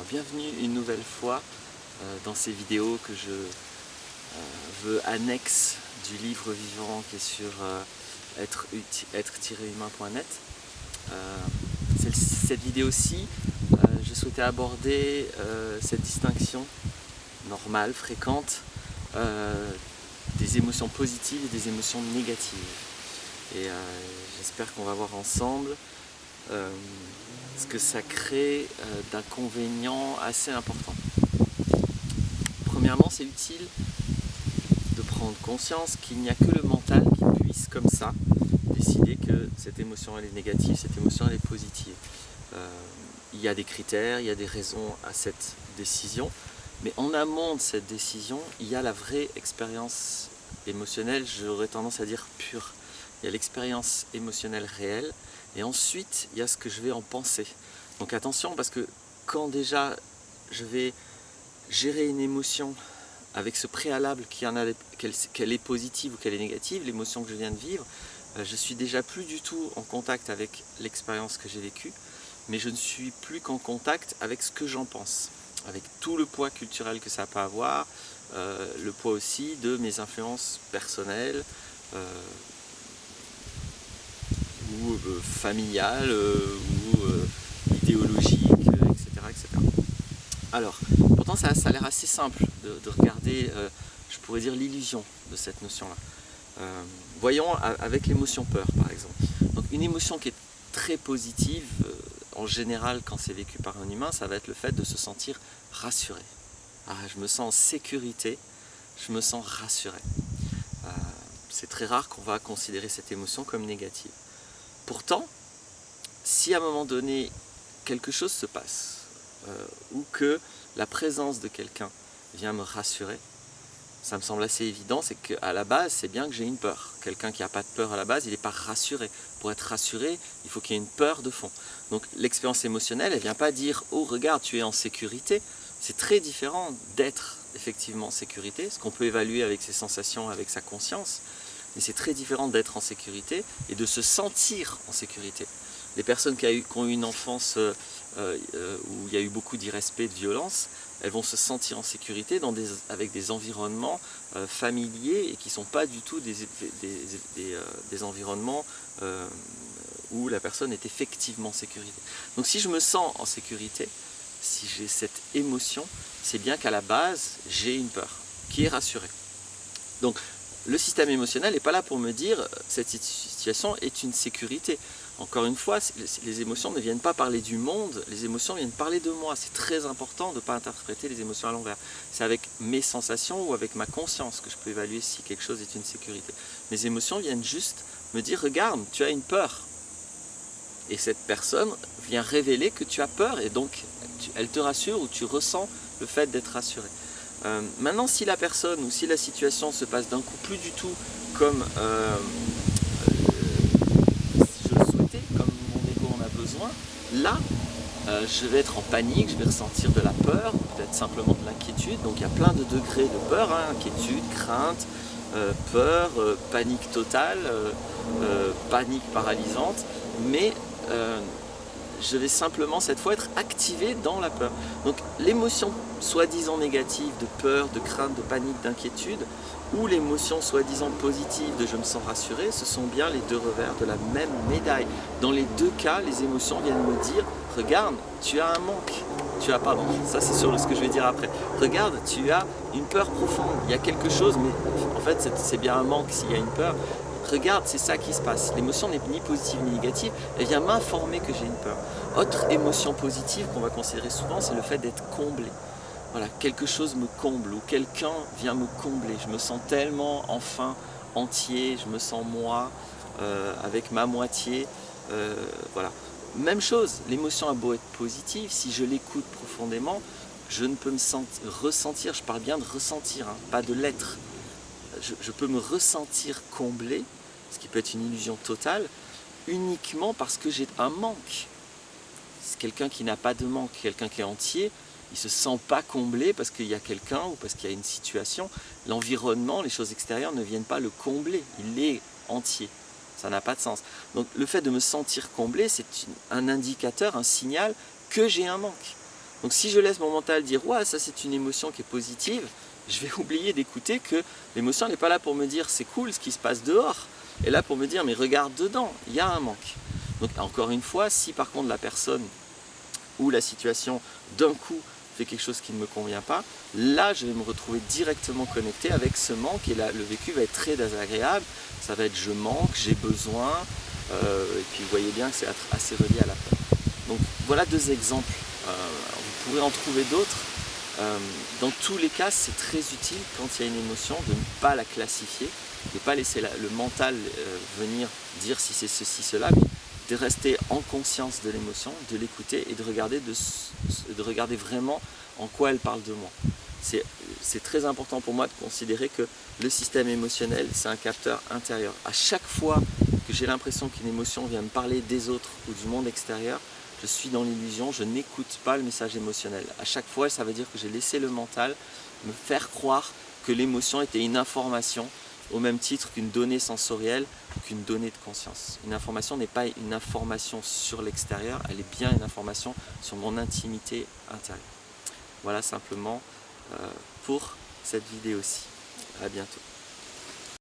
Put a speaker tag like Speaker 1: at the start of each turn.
Speaker 1: Alors, bienvenue une nouvelle fois dans ces vidéos que je veux annexes du livre vivant qui est sur être-humain.net. Cette vidéo-ci, je souhaitais aborder cette distinction normale, fréquente, des émotions positives et des émotions négatives. Et j'espère qu'on va voir ensemble ce que ça crée d'inconvénients assez importants. Premièrement, c'est utile de prendre conscience qu'il n'y a que le mental qui puisse comme ça décider que cette émotion elle est négative, cette émotion elle est positive. Il y a des critères, il y a des raisons à cette décision, mais en amont de cette décision, il y a la vraie expérience émotionnelle, j'aurais tendance à dire pure. Il y a l'expérience émotionnelle réelle, et ensuite il y a ce que je vais en penser. Donc attention, parce que quand déjà je vais gérer une émotion avec ce préalable qu'elle est positive ou qu'elle est négative, l'émotion que je viens de vivre, je suis déjà plus du tout en contact avec l'expérience que j'ai vécue, mais je ne suis plus qu'en contact avec ce que j'en pense, avec tout le poids culturel que ça peut avoir, le poids aussi de mes influences personnelles ou familiales ou idéologiques, etc. Alors, pourtant ça a l'air assez simple de regarder, je pourrais dire, l'illusion de cette notion-là. Voyons avec l'émotion peur, par exemple. Donc une émotion qui est très positive, en général quand c'est vécu par un humain, ça va être le fait de se sentir rassuré. Ah, je me sens en sécurité, je me sens rassuré. C'est très rare qu'on va considérer cette émotion comme négative. Pourtant, si à un moment donné, quelque chose se passe, ou que la présence de quelqu'un vient me rassurer, ça me semble assez évident, c'est qu'à la base, c'est bien que j'ai une peur. Quelqu'un qui n'a pas de peur à la base, il n'est pas rassuré. Pour être rassuré, il faut qu'il y ait une peur de fond. Donc l'expérience émotionnelle, elle ne vient pas dire « Oh, regarde, tu es en sécurité ». C'est très différent d'être effectivement en sécurité, ce qu'on peut évaluer avec ses sensations, avec sa conscience. Mais c'est très différent d'être en sécurité et de se sentir en sécurité. Les personnes qui ont eu une enfance où il y a eu beaucoup d'irrespect, de violence, elles vont se sentir en sécurité avec des environnements familiers et qui ne sont pas du tout des environnements où la personne est effectivement en sécurité. Donc si je me sens en sécurité, si j'ai cette émotion, c'est bien qu'à la base, j'ai une peur qui est rassurée. Donc le système émotionnel n'est pas là pour me dire cette situation est une sécurité. Encore une fois, les émotions ne viennent pas parler du monde, les émotions viennent parler de moi. C'est très important de ne pas interpréter les émotions à l'envers. C'est avec mes sensations ou avec ma conscience que je peux évaluer si quelque chose est une sécurité. Mes émotions viennent juste me dire, regarde, tu as une peur. Et cette personne vient révéler que tu as peur et donc elle te rassure ou tu ressens le fait d'être rassuré. Maintenant, si la personne ou si la situation se passe d'un coup plus du tout comme je le souhaitais, comme mon ego en a besoin, là, je vais être en panique, je vais ressentir de la peur, peut-être simplement de l'inquiétude. Donc il y a plein de degrés de peur, hein, inquiétude, crainte, peur, panique totale, panique paralysante, mais je vais simplement cette fois être activé dans la peur. Donc l'émotion soi-disant négative de peur, de crainte, de panique, d'inquiétude, ou l'émotion soi-disant positive de je me sens rassuré, ce sont bien les deux revers de la même médaille. Dans les deux cas, les émotions viennent me dire, regarde, tu as un manque. Pardon, ça c'est sur ce que je vais dire après. Regarde, tu as une peur profonde, il y a quelque chose, mais en fait c'est bien un manque s'il y a une peur. Regarde, c'est ça qui se passe. L'émotion n'est ni positive ni négative, elle vient m'informer que j'ai une peur. Autre émotion positive qu'on va considérer souvent, c'est le fait d'être comblé. Voilà, quelque chose me comble ou quelqu'un vient me combler. Je me sens tellement enfin entier, je me sens moi, avec ma moitié. Voilà. Même chose, l'émotion a beau être positive, si je l'écoute profondément, je ne peux me ressentir, je parle bien de ressentir, hein, pas de l'être. Je peux me ressentir comblé, ce qui peut être une illusion totale, uniquement parce que j'ai un manque. C'est quelqu'un qui n'a pas de manque, quelqu'un qui est entier, il ne se sent pas comblé parce qu'il y a quelqu'un ou parce qu'il y a une situation. L'environnement, les choses extérieures ne viennent pas le combler, il est entier. Ça n'a pas de sens. Donc le fait de me sentir comblé, c'est un indicateur, un signal que j'ai un manque. Donc si je laisse mon mental dire « ouais, ça c'est une émotion qui est positive », je vais oublier d'écouter que l'émotion n'est pas là pour me dire « c'est cool ce qui se passe dehors », elle est là pour me dire « mais regarde dedans, il y a un manque ». Donc encore une fois, si par contre la personne ou la situation d'un coup fait quelque chose qui ne me convient pas, là je vais me retrouver directement connecté avec ce manque et là le vécu va être très désagréable, ça va être je manque, j'ai besoin, et puis vous voyez bien que c'est assez relié à la peur. Donc voilà 2 exemples, vous pourrez en trouver d'autres. Dans tous les cas, c'est très utile quand il y a une émotion de ne pas la classifier, de ne pas laisser le mental venir dire si c'est ceci, cela, mais de rester en conscience de l'émotion, de l'écouter et de regarder vraiment en quoi elle parle de moi. C'est très important pour moi de considérer que le système émotionnel, c'est un capteur intérieur. À chaque fois que j'ai l'impression qu'une émotion vient me parler des autres ou du monde extérieur, je suis dans l'illusion, je n'écoute pas le message émotionnel. À chaque fois, ça veut dire que j'ai laissé le mental me faire croire que l'émotion était une information au même titre qu'une donnée sensorielle ou qu'une donnée de conscience. Une information n'est pas une information sur l'extérieur, elle est bien une information sur mon intimité intérieure. Voilà simplement pour cette vidéo-ci. À bientôt.